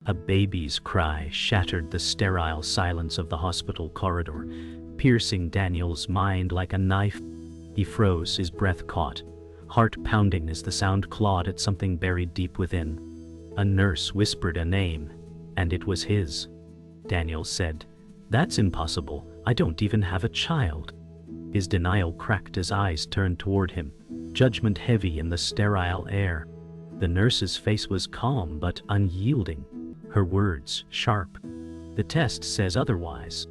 A baby's cry shattered the sterile silence of the hospital corridor, piercing Daniel's mind like a knife. He froze, his breath caught, heart pounding as the sound clawed at something buried deep within. A nurse whispered a name, and it was his. Daniel said, "That's impossible. I don't even have a child." His denial cracked as eyes turned toward him, judgment heavy in the sterile air. The nurse's face was calm but unyielding, her words sharp. "The test says otherwise."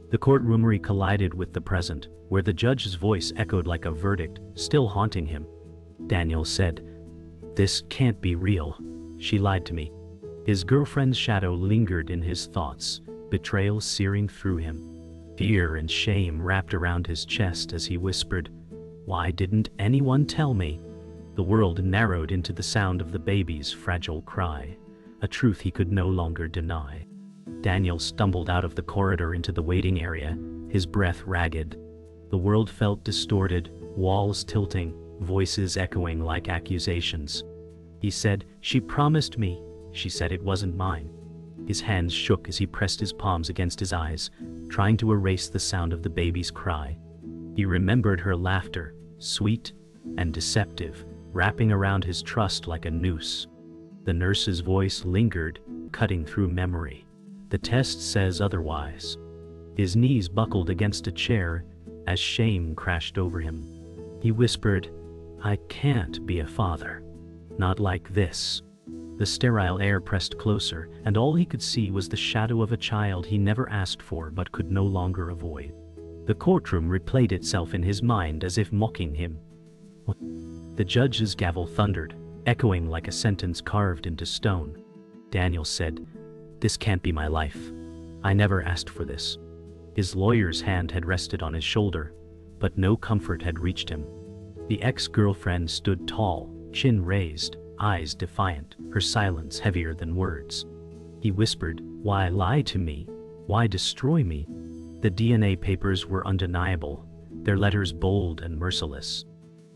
The courtroom collided with the present, where the judge's voice echoed like a verdict, still haunting him. Daniel said, "This can't be real. She lied to me." His girlfriend's shadow lingered in his thoughts, betrayal searing through him. Fear and shame wrapped around his chest as he whispered, "Why didn't anyone tell me?" The world narrowed into the sound of the baby's fragile cry, a truth he could no longer deny. Daniel stumbled out of the corridor into the waiting area, his breath ragged. The world felt distorted, walls tilting, voices echoing like accusations. He said, "She promised me." She said it wasn't mine. His hands shook as he pressed his palms against his eyes, trying to erase the sound of the baby's cry. He remembered her laughter, sweet and deceptive, wrapping around his trust like a noose. The nurse's voice lingered, cutting through memory. "The test says otherwise." His knees buckled against a chair as shame crashed over him. He whispered, "I can't be a father. Not like this." The sterile air pressed closer, and all he could see was the shadow of a child he never asked for but could no longer avoid. The courtroom replayed itself in his mind as if mocking him. The judge's gavel thundered, echoing like a sentence carved into stone. Daniel said, "This can't be my life. I never asked for this." His lawyer's hand had rested on his shoulder, but no comfort had reached him. The ex-girlfriend stood tall, chin raised, eyes defiant, her silence heavier than words. He whispered, "Why lie to me? Why destroy me?" The DNA papers were undeniable, their letters bold and merciless.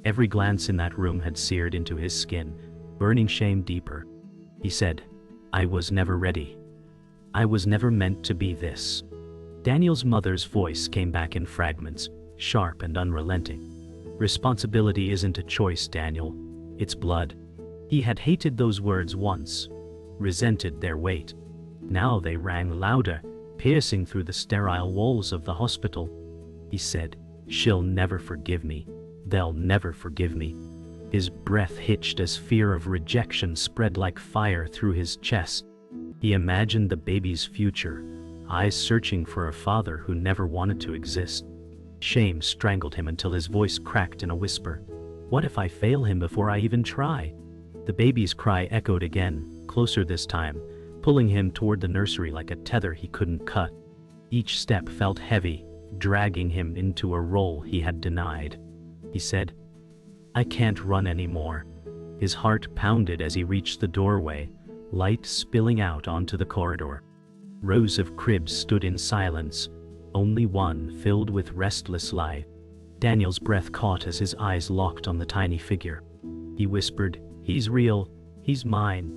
Every glance in that room had seared into his skin, burning shame deeper. He said, "I was never ready. I was never meant to be this." Daniel's mother's voice came back in fragments, sharp and unrelenting. "Responsibility isn't a choice, Daniel. It's blood." He had hated those words once, resented their weight. Now they rang louder, piercing through the sterile walls of the hospital. He said, "She'll never forgive me. They'll never forgive me." His breath hitched as fear of rejection spread like fire through his chest. He imagined the baby's future, eyes searching for a father who never wanted to exist. Shame strangled him until his voice cracked in a whisper. "What if I fail him before I even try?" The baby's cry echoed again, closer this time, pulling him toward the nursery like a tether he couldn't cut. Each step felt heavy, dragging him into a role he had denied. He said, "I can't run anymore." His heart pounded as he reached the doorway, light spilling out onto the corridor. Rows of cribs stood in silence, only one filled with restless life. Daniel's breath caught as his eyes locked on the tiny figure. He whispered, "He's real, he's mine."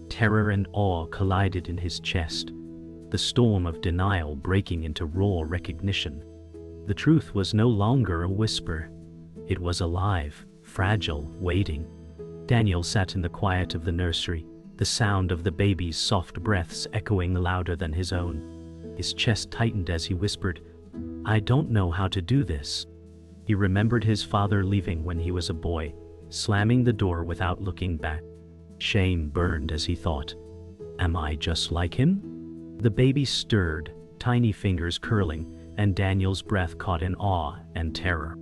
Terror and awe collided in his chest, the storm of denial breaking into raw recognition. The truth was no longer a whisper. It was alive, fragile, waiting. Daniel sat in the quiet of the nursery, the sound of the baby's soft breaths echoing louder than his own. His chest tightened as he whispered, "I don't know how to do this." He remembered his father leaving when he was a boy, slamming the door without looking back. Shame burned as he thought, "Am I just like him?" The baby stirred, tiny fingers curling, and Daniel's breath caught in awe and terror.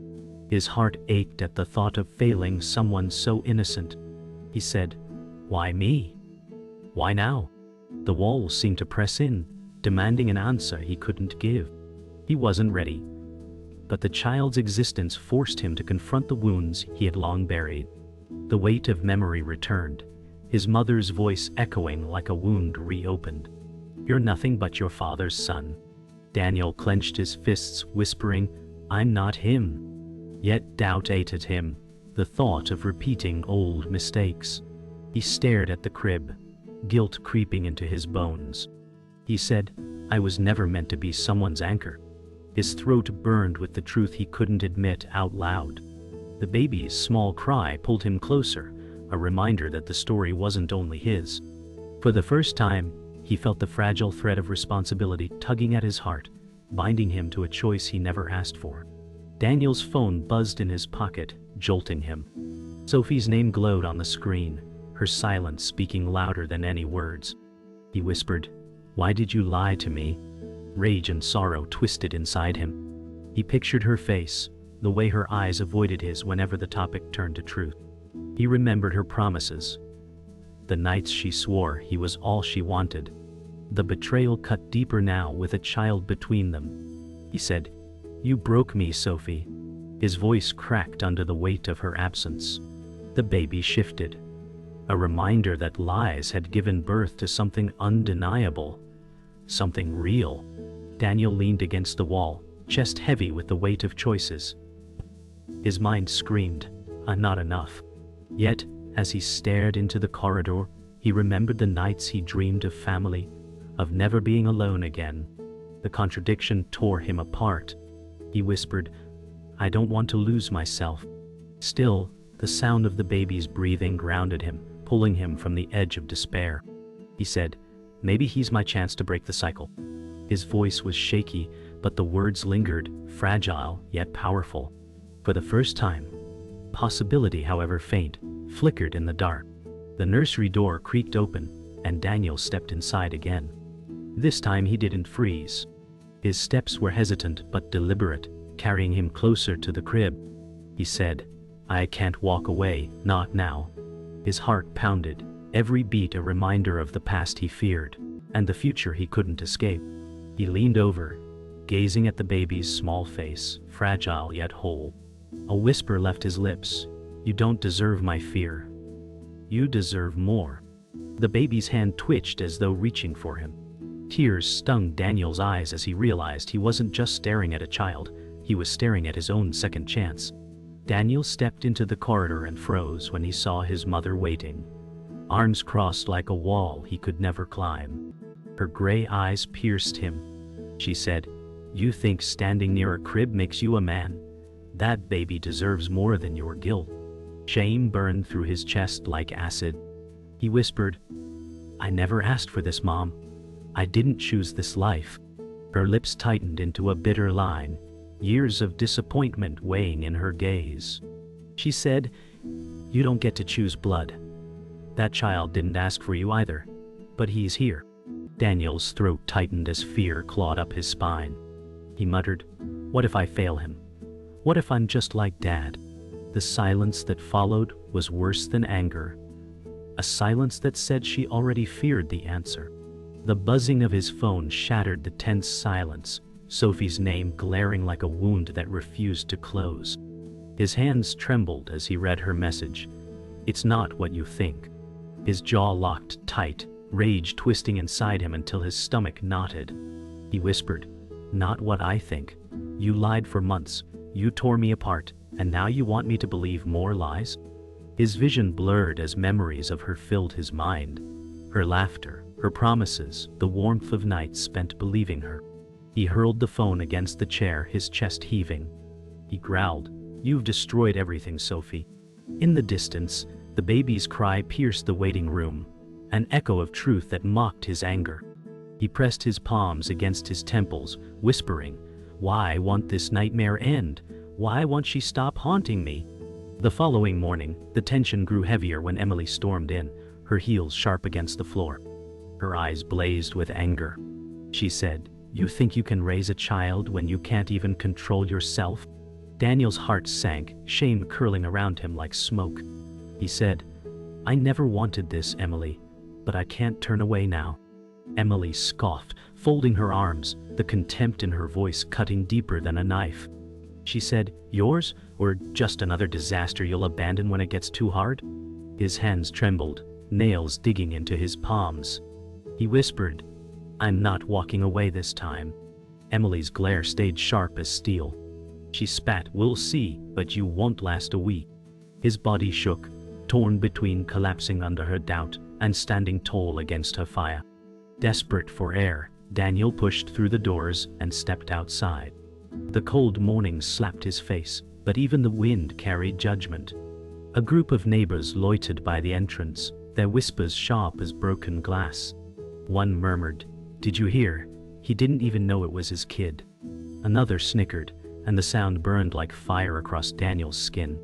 His heart ached at the thought of failing someone so innocent. He said, "Why me? Why now?" The walls seemed to press in, demanding an answer he couldn't give. He wasn't ready. But the child's existence forced him to confront the wounds he had long buried. The weight of memory returned, his mother's voice echoing like a wound reopened. "You're nothing but your father's son." Daniel clenched his fists, whispering, "I'm not him." Yet doubt ate at him, the thought of repeating old mistakes. He stared at the crib, guilt creeping into his bones. He said, "I was never meant to be someone's anchor." His throat burned with the truth he couldn't admit out loud. The baby's small cry pulled him closer, a reminder that the story wasn't only his. For the first time, he felt the fragile thread of responsibility tugging at his heart, binding him to a choice he never asked for. Daniel's phone buzzed in his pocket, jolting him. Sophie's name glowed on the screen, her silence speaking louder than any words. He whispered, "Why did you lie to me?" Rage and sorrow twisted inside him. He pictured her face, the way her eyes avoided his whenever the topic turned to truth. He remembered her promises, the nights she swore he was all she wanted. The betrayal cut deeper now with a child between them. He said, "You broke me, Sophie." His voice cracked under the weight of her absence. The baby shifted, a reminder that lies had given birth to something undeniable, something real. Daniel leaned against the wall, chest heavy with the weight of choices. His mind screamed, "Not enough." Yet, as he stared into the corridor, he remembered the nights he dreamed of family, of never being alone again. The contradiction tore him apart. He whispered, "I don't want to lose myself." Still, the sound of the baby's breathing grounded him, pulling him from the edge of despair. He said, "Maybe he's my chance to break the cycle." His voice was shaky, but the words lingered, fragile yet powerful. For the first time, possibility, however faint, flickered in the dark. The nursery door creaked open, and Daniel stepped inside again. This time he didn't freeze. His steps were hesitant but deliberate, carrying him closer to the crib. He said, "I can't walk away, not now." His heart pounded, every beat a reminder of the past he feared, and the future he couldn't escape. He leaned over, gazing at the baby's small face, fragile yet whole. A whisper left his lips, "You don't deserve my fear. You deserve more." The baby's hand twitched as though reaching for him. Tears stung Daniel's eyes as he realized he wasn't just staring at a child, he was staring at his own second chance. Daniel stepped into the corridor and froze when he saw his mother waiting, arms crossed like a wall he could never climb. Her gray eyes pierced him. She said, "You think standing near a crib makes you a man? That baby deserves more than your guilt." Shame burned through his chest like acid. He whispered, "I never asked for this, Mom. I didn't choose this life." Her lips tightened into a bitter line, years of disappointment weighing in her gaze. She said, "You don't get to choose blood. That child didn't ask for you either, but he's here." Daniel's throat tightened as fear clawed up his spine. He muttered, "What if I fail him? What if I'm just like Dad?" The silence that followed was worse than anger, a silence that said she already feared the answer. The buzzing of his phone shattered the tense silence, Sophie's name glaring like a wound that refused to close. His hands trembled as he read her message. "It's not what you think." His jaw locked tight, rage twisting inside him until his stomach knotted. He whispered, "Not what I think. You lied for months, you tore me apart, and now you want me to believe more lies?" His vision blurred as memories of her filled his mind. Her laughter, her promises, the warmth of nights spent believing her. He hurled the phone against the chair, his chest heaving. He growled, "You've destroyed everything, Sophie." In the distance, the baby's cry pierced the waiting room, an echo of truth that mocked his anger. He pressed his palms against his temples, whispering, "Why won't this nightmare end? Why won't she stop haunting me?" The following morning, the tension grew heavier when Emily stormed in, her heels sharp against the floor. Her eyes blazed with anger. She said, "You think you can raise a child when you can't even control yourself?" Daniel's heart sank, shame curling around him like smoke. He said, "I never wanted this, Emily, but I can't turn away now." Emily scoffed, folding her arms, the contempt in her voice cutting deeper than a knife. She said, "Yours, or just another disaster you'll abandon when it gets too hard?" His hands trembled, nails digging into his palms. He whispered, "I'm not walking away this time." Emily's glare stayed sharp as steel. She spat, "We'll see, but you won't last a week." His body shook, torn between collapsing under her doubt and standing tall against her fire. Desperate for air, Daniel pushed through the doors and stepped outside. The cold morning slapped his face, but even the wind carried judgment. A group of neighbors loitered by the entrance, their whispers sharp as broken glass. One murmured, "Did you hear? He didn't even know it was his kid." Another snickered, and the sound burned like fire across Daniel's skin.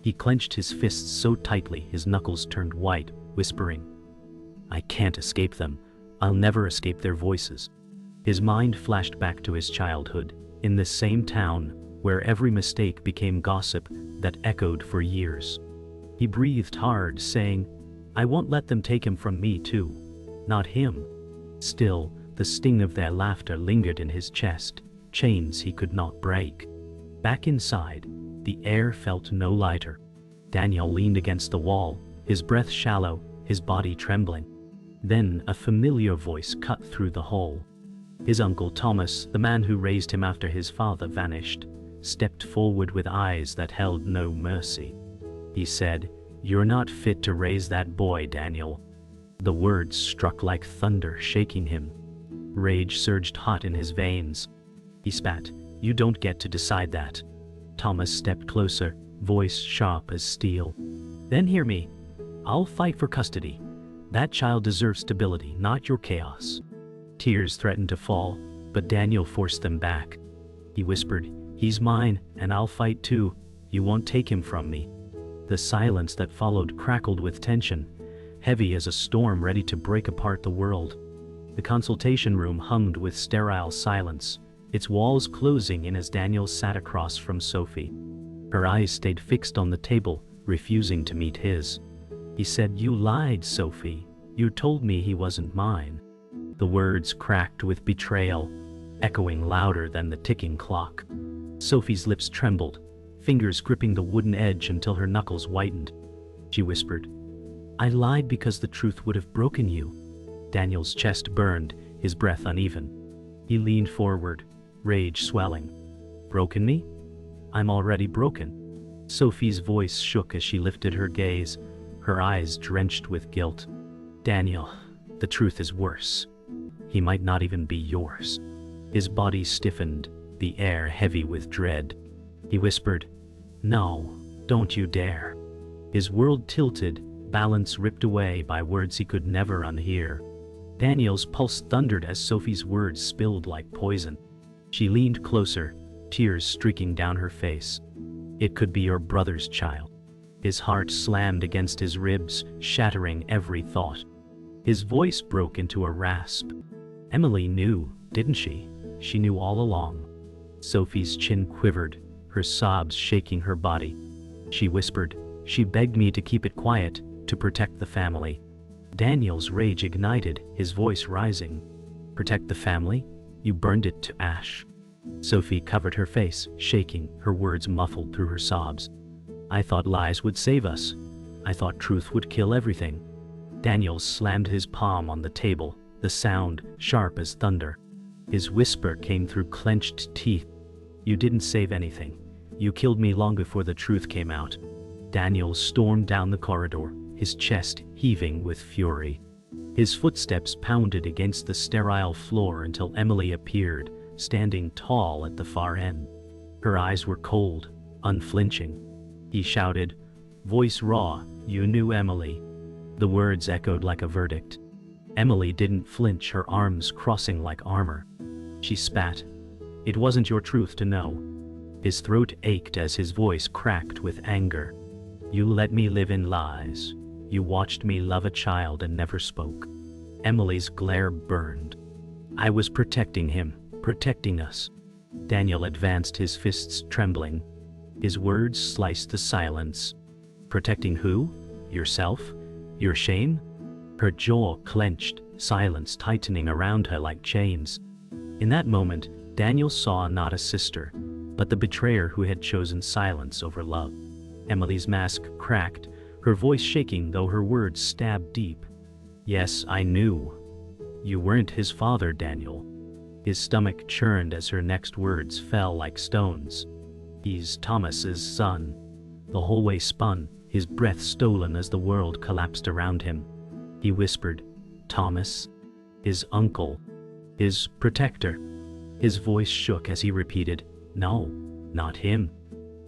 He clenched his fists so tightly his knuckles turned white, whispering, "I can't escape them. I'll never escape their voices." His mind flashed back to his childhood, in this same town, where every mistake became gossip that echoed for years. He breathed hard, saying, "I won't let them take him from me too. Not him." Still, the sting of their laughter lingered in his chest, chains he could not break. Back inside, the air felt no lighter. Daniel leaned against the wall, his breath shallow, his body trembling. Then a familiar voice cut through the hall. His uncle Thomas, the man who raised him after his father vanished, stepped forward with eyes that held no mercy. He said, "You're not fit to raise that boy, Daniel." The words struck like thunder, shaking him. Rage surged hot in his veins. He spat, "You don't get to decide that." Thomas stepped closer, voice sharp as steel. "Then hear me. I'll fight for custody. That child deserves stability, not your chaos." Tears threatened to fall, but Daniel forced them back. He whispered, "He's mine, and I'll fight too. You won't take him from me." The silence that followed crackled with tension, heavy as a storm ready to break apart the world. The consultation room hummed with sterile silence, its walls closing in as Daniel sat across from Sophie. Her eyes stayed fixed on the table, refusing to meet his. He said, "You lied, Sophie. You told me he wasn't mine." The words cracked with betrayal, echoing louder than the ticking clock. Sophie's lips trembled, fingers gripping the wooden edge until her knuckles whitened. She whispered, "I lied because the truth would have broken you." Daniel's chest burned, his breath uneven. He leaned forward, rage swelling. "Broken me? I'm already broken." Sophie's voice shook as she lifted her gaze, her eyes drenched with guilt. "Daniel, the truth is worse. He might not even be yours." His body stiffened, the air heavy with dread. He whispered, "No, don't you dare." His world tilted, balance ripped away by words he could never unhear. Daniel's pulse thundered as Sophie's words spilled like poison. She leaned closer, tears streaking down her face. "It could be your brother's child." His heart slammed against his ribs, shattering every thought. His voice broke into a rasp. "Emily knew, didn't she? She knew all along." Sophie's chin quivered, her sobs shaking her body. She whispered, "She begged me to keep it quiet, to protect the family." Daniel's rage ignited, his voice rising. "Protect the family? You burned it to ash." Sophie covered her face, shaking, her words muffled through her sobs. "I thought lies would save us. I thought truth would kill everything." Daniel slammed his palm on the table, the sound sharp as thunder. His whisper came through clenched teeth. "You didn't save anything. You killed me long before the truth came out." Daniel stormed down the corridor, his chest heaving with fury. His footsteps pounded against the sterile floor until Emily appeared, standing tall at the far end. Her eyes were cold, unflinching. He shouted, voice raw, "You knew Emily." The words echoed like a verdict. Emily didn't flinch, her arms crossing like armor. She spat, "It wasn't your truth to know." His throat ached as his voice cracked with anger. "You let me live in lies. You watched me love a child and never spoke." Emily's glare burned. "I was protecting him, protecting us." Daniel advanced, his fists trembling. His words sliced the silence. "Protecting who? Yourself? Your shame?" Her jaw clenched, silence tightening around her like chains. In that moment, Daniel saw not a sister, but the betrayer who had chosen silence over love. Emily's mask cracked, her voice shaking though her words stabbed deep. "Yes, I knew. You weren't his father, Daniel." His stomach churned as her next words fell like stones. "He's Thomas's son." The hallway spun, his breath stolen as the world collapsed around him. He whispered, "Thomas. His uncle. His protector." His voice shook as he repeated, "No, not him."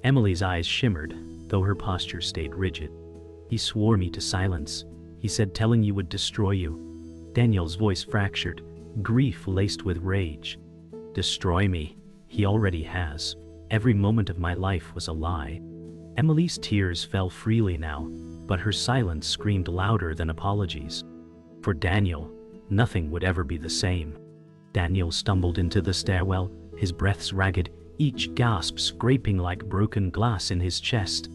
Emily's eyes shimmered, though her posture stayed rigid. "He swore me to silence. He said telling you would destroy you." Daniel's voice fractured, grief laced with rage. "Destroy me? He already has. Every moment of my life was a lie." Emily's tears fell freely now, but her silence screamed louder than apologies. For Daniel, nothing would ever be the same. Daniel stumbled into the stairwell, his breaths ragged, each gasp scraping like broken glass in his chest.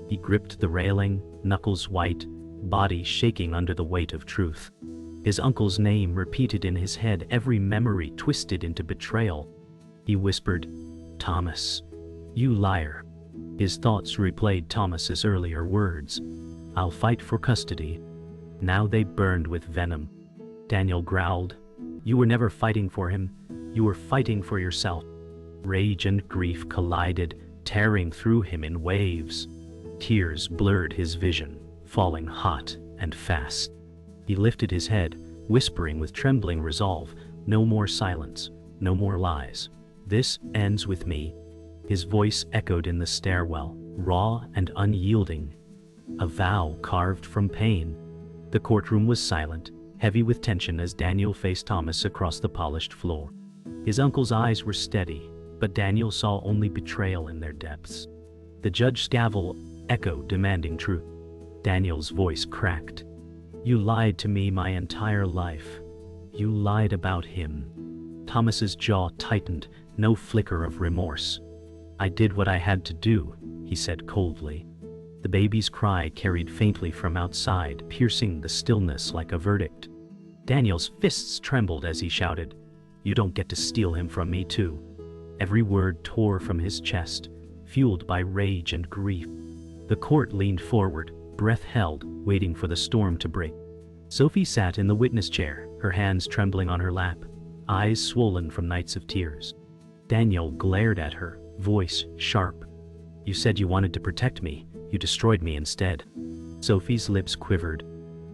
He gripped the railing, knuckles white, body shaking under the weight of truth. His uncle's name repeated in his head, every memory twisted into betrayal. He whispered, "Thomas, you liar." His thoughts replayed Thomas's earlier words, "I'll fight for custody." Now they burned with venom. Daniel growled, "You were never fighting for him. You were fighting for yourself." Rage and grief collided, tearing through him in waves. Tears blurred his vision, falling hot and fast. He lifted his head, whispering with trembling resolve, "No more silence, no more lies. This ends with me." His voice echoed in the stairwell, raw and unyielding, a vow carved from pain. The courtroom was silent, heavy with tension as Daniel faced Thomas across the polished floor. His uncle's eyes were steady, but Daniel saw only betrayal in their depths. The judge's gavel echoed, demanding truth. Daniel's voice cracked. "You lied to me my entire life. You lied about him." Thomas's jaw tightened, no flicker of remorse. "I did what I had to do," he said coldly. The baby's cry carried faintly from outside, piercing the stillness like a verdict. Daniel's fists trembled as he shouted, "You don't get to steal him from me too." Every word tore from his chest, fueled by rage and grief. The court leaned forward, breath held, waiting for the storm to break. Sophie sat in the witness chair, her hands trembling on her lap, eyes swollen from nights of tears. Daniel glared at her, voice sharp. "You said you wanted to protect me. You destroyed me instead." Sophie's lips quivered.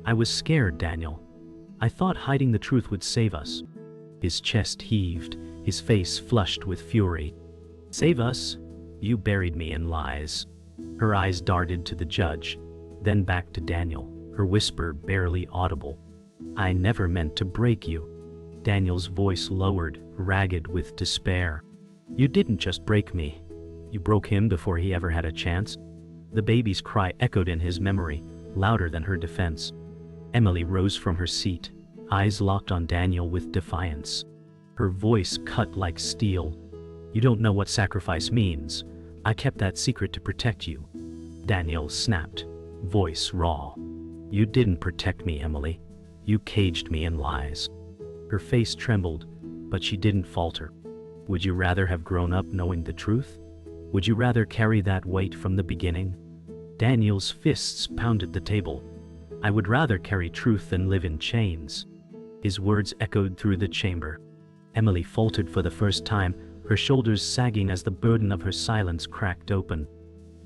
"I was scared, Daniel. I thought hiding the truth would save us." His chest heaved, his face flushed with fury. "Save us? You buried me in lies." Her eyes darted to the judge, then back to Daniel, her whisper barely audible. "I never meant to break you." Daniel's voice lowered, ragged with despair. "You didn't just break me. You broke him before he ever had a chance." The baby's cry echoed in his memory, louder than her defense. Emily rose from her seat, eyes locked on Daniel with defiance. Her voice cut like steel. "You don't know what sacrifice means. I kept that secret to protect you." Daniel snapped, voice raw. "You didn't protect me, Emily. You caged me in lies." Her face trembled, but she didn't falter. "Would you rather have grown up knowing the truth? Would you rather carry that weight from the beginning?" Daniel's fists pounded the table. "I would rather carry truth than live in chains." His words echoed through the chamber. Emily faltered for the first time, her shoulders sagging as the burden of her silence cracked open.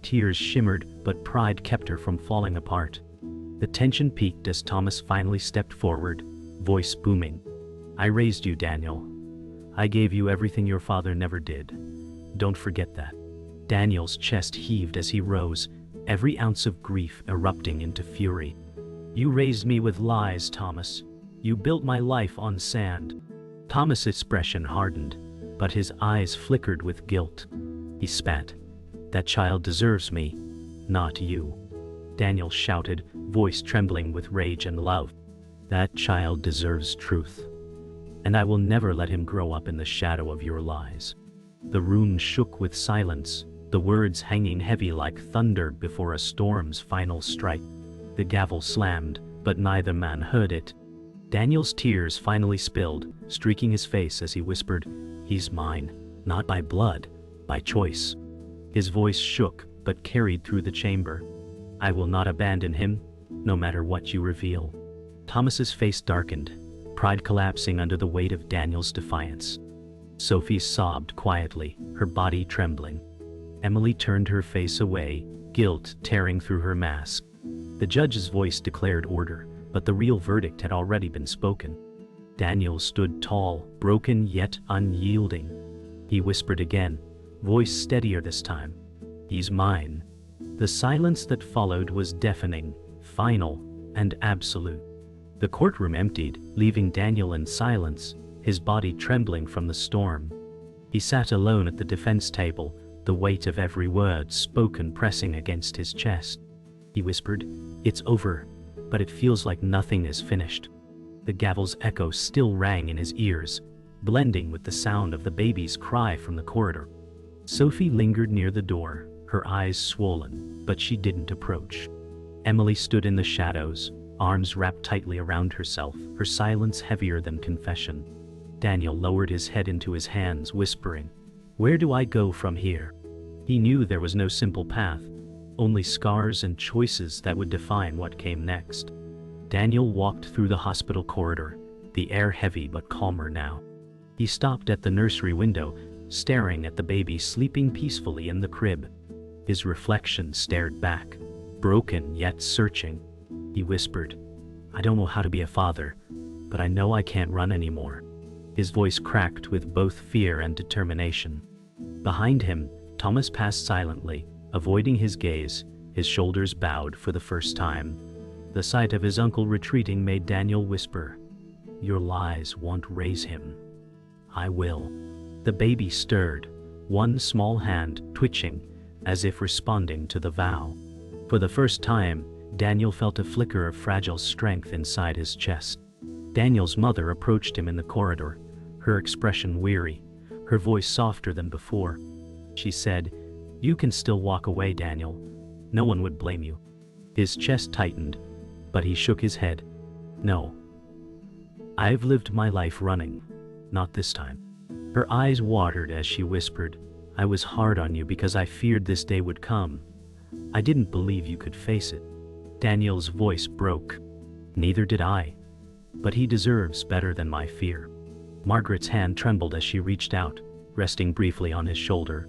Tears shimmered, but pride kept her from falling apart. The tension peaked as Thomas finally stepped forward, voice booming. "I raised you, Daniel. I gave you everything your father never did. Don't forget that." Daniel's chest heaved as he rose, every ounce of grief erupting into fury. "You raised me with lies, Thomas. You built my life on sand." Thomas' expression hardened, but his eyes flickered with guilt. He spat. "That child deserves me, not you." Daniel shouted, voice trembling with rage and love. "That child deserves truth. And I will never let him grow up in the shadow of your lies." The room shook with silence, the words hanging heavy like thunder before a storm's final strike. The gavel slammed, but neither man heard it. Daniel's tears finally spilled, streaking his face as he whispered, "He's mine, not by blood, by choice." His voice shook, but carried through the chamber. "I will not abandon him, no matter what you reveal." Thomas's face darkened, pride collapsing under the weight of Daniel's defiance. Sophie sobbed quietly, her body trembling. Emily turned her face away, guilt tearing through her mask. The judge's voice declared order, But the real verdict had already been spoken. Daniel stood tall, broken yet unyielding. He whispered again, voice steadier this time. "He's mine." The silence that followed was deafening, final, and absolute. The courtroom emptied, leaving Daniel in silence, his body trembling from the storm. He sat alone at the defense table, the weight of every word spoken pressing against his chest. He whispered, "It's over, but it feels like nothing is finished." The gavel's echo still rang in his ears, blending with the sound of the baby's cry from the corridor. Sophie lingered near the door, her eyes swollen, but she didn't approach. Emily stood in the shadows, arms wrapped tightly around herself, her silence heavier than confession. Daniel lowered his head into his hands, whispering, "Where do I go from here?" He knew there was no simple path, only scars and choices that would define what came next. Daniel walked through the hospital corridor, the air heavy but calmer now. He stopped at the nursery window, staring at the baby sleeping peacefully in the crib. His reflection stared back, broken yet searching. He whispered, "I don't know how to be a father, but I know I can't run anymore." His voice cracked with both fear and determination. Behind him, Thomas passed silently, avoiding his gaze, his shoulders bowed for the first time. The sight of his uncle retreating made Daniel whisper, "Your lies won't raise him. I will." The baby stirred, one small hand twitching, as if responding to the vow. For the first time, Daniel felt a flicker of fragile strength inside his chest. Daniel's mother approached him in the corridor, her expression weary, her voice softer than before. She said, "You can still walk away, Daniel. No one would blame you." His chest tightened, but he shook his head. "No. I've lived my life running. Not this time." Her eyes watered as she whispered, "I was hard on you because I feared this day would come. I didn't believe you could face it." Daniel's voice broke. "Neither did I. But he deserves better than my fear." Margaret's hand trembled as she reached out, resting briefly on his shoulder.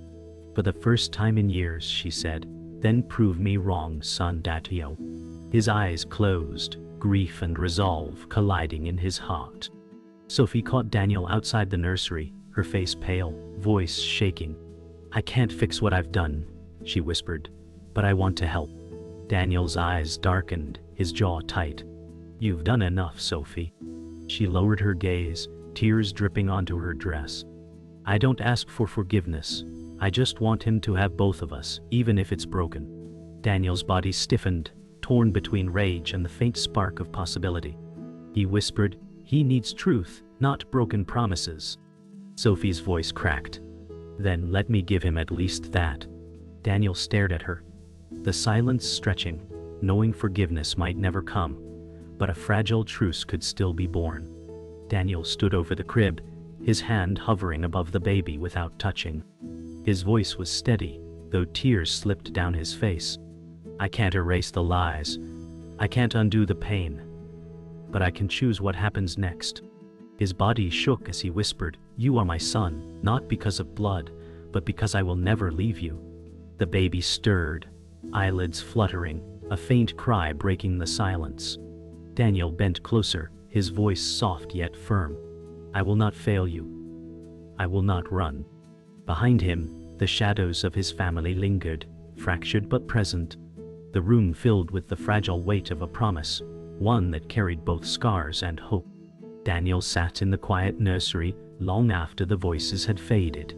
"For the first time in years," she said, "then prove me wrong, son Datio." His eyes closed, grief and resolve colliding in his heart. Sophie caught Daniel outside the nursery, her face pale, voice shaking. "I can't fix what I've done," she whispered, "but I want to help." Daniel's eyes darkened, his jaw tight. "You've done enough, Sophie." She lowered her gaze, tears dripping onto her dress. "I don't ask for forgiveness. I just want him to have both of us, even if it's broken." Daniel's body stiffened, torn between rage and the faint spark of possibility. He whispered, "He needs truth, not broken promises." Sophie's voice cracked. "Then let me give him at least that." Daniel stared at her, the silence stretching, knowing forgiveness might never come, but a fragile truce could still be born. Daniel stood over the crib, his hand hovering above the baby without touching. His voice was steady, though tears slipped down his face. "I can't erase the lies. I can't undo the pain. But I can choose what happens next." His body shook as he whispered, "You are my son, not because of blood, but because I will never leave you." The baby stirred, eyelids fluttering, a faint cry breaking the silence. Daniel bent closer, his voice soft yet firm. "I will not fail you. I will not run." Behind him, the shadows of his family lingered, fractured but present. The room filled with the fragile weight of a promise, one that carried both scars and hope. Daniel sat in the quiet nursery long after the voices had faded.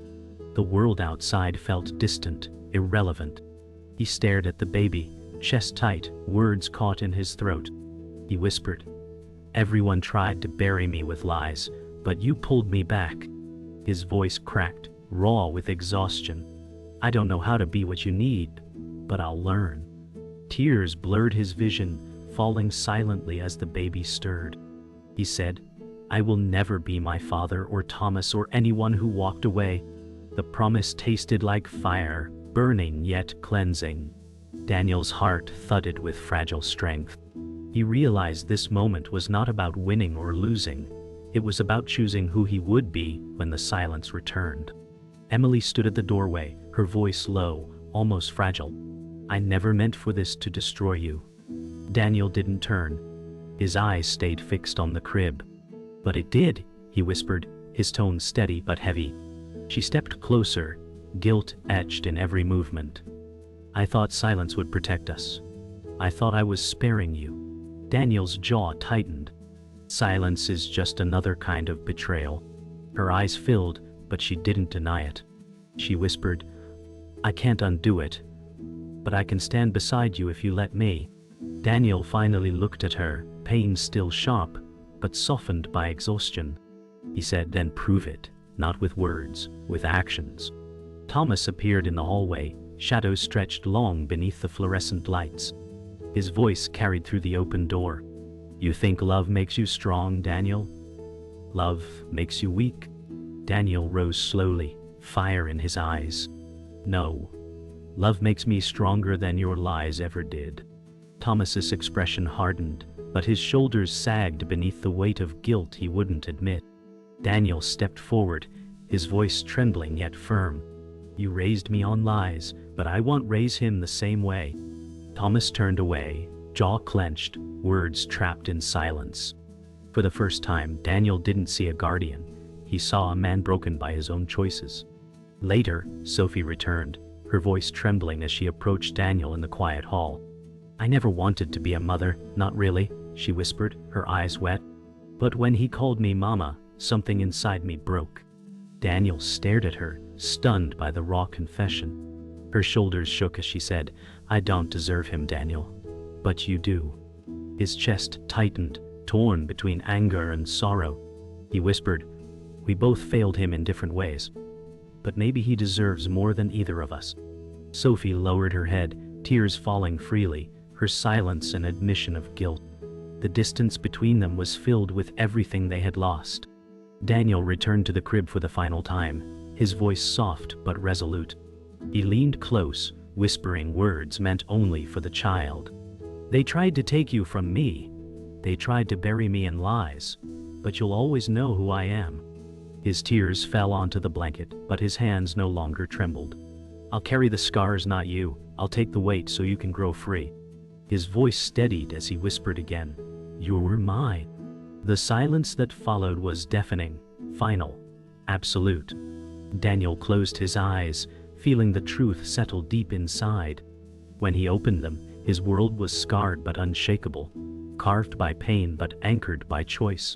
The world outside felt distant, irrelevant. He stared at the baby, chest tight, words caught in his throat. He whispered, "Everyone tried to bury me with lies, but you pulled me back." His voice cracked, raw with exhaustion. "I don't know how to be what you need, but I'll learn." Tears blurred his vision, falling silently as the baby stirred. He said, "I will never be my father or Thomas or anyone who walked away." The promise tasted like fire, burning yet cleansing. Daniel's heart thudded with fragile strength. He realized this moment was not about winning or losing. It was about choosing who he would be when the silence returned. Emily stood at the doorway, her voice low, almost fragile. "I never meant for this to destroy you." Daniel didn't turn. His eyes stayed fixed on the crib. "But it did," he whispered, his tone steady but heavy. She stepped closer, guilt etched in every movement. "I thought silence would protect us. I thought I was sparing you." Daniel's jaw tightened. "Silence is just another kind of betrayal." Her eyes filled, but she didn't deny it. She whispered, "I can't undo it, but I can stand beside you if you let me." Daniel finally looked at her, pain still sharp, but softened by exhaustion. He said, "Then prove it, not with words, with actions." Thomas appeared in the hallway, shadows stretched long beneath the fluorescent lights. His voice carried through the open door. "You think love makes you strong, Daniel? Love makes you weak." Daniel rose slowly, fire in his eyes. "No. Love makes me stronger than your lies ever did." Thomas's expression hardened, but his shoulders sagged beneath the weight of guilt he wouldn't admit. Daniel stepped forward, his voice trembling yet firm. "You raised me on lies, but I won't raise him the same way." Thomas turned away, jaw clenched, words trapped in silence. For the first time, Daniel didn't see a guardian. He saw a man broken by his own choices. Later, Sophie returned, her voice trembling as she approached Daniel in the quiet hall. "I never wanted to be a mother, not really," she whispered, her eyes wet. "But when he called me Mama, something inside me broke." Daniel stared at her, stunned by the raw confession. Her shoulders shook as she said, "I don't deserve him, Daniel. But you do." His chest tightened, torn between anger and sorrow. He whispered, "We both failed him in different ways. But maybe he deserves more than either of us." Sophie lowered her head, tears falling freely, her silence an admission of guilt. The distance between them was filled with everything they had lost. Daniel returned to the crib for the final time, his voice soft but resolute. He leaned close, whispering words meant only for the child. "They tried to take you from me. They tried to bury me in lies. But you'll always know who I am." His tears fell onto the blanket, but his hands no longer trembled. "I'll carry the scars, not you. I'll take the weight so you can grow free." His voice steadied as he whispered again, "You're mine." The silence that followed was deafening, final, absolute. Daniel closed his eyes, feeling the truth settle deep inside. When he opened them, his world was scarred but unshakable, carved by pain but anchored by choice.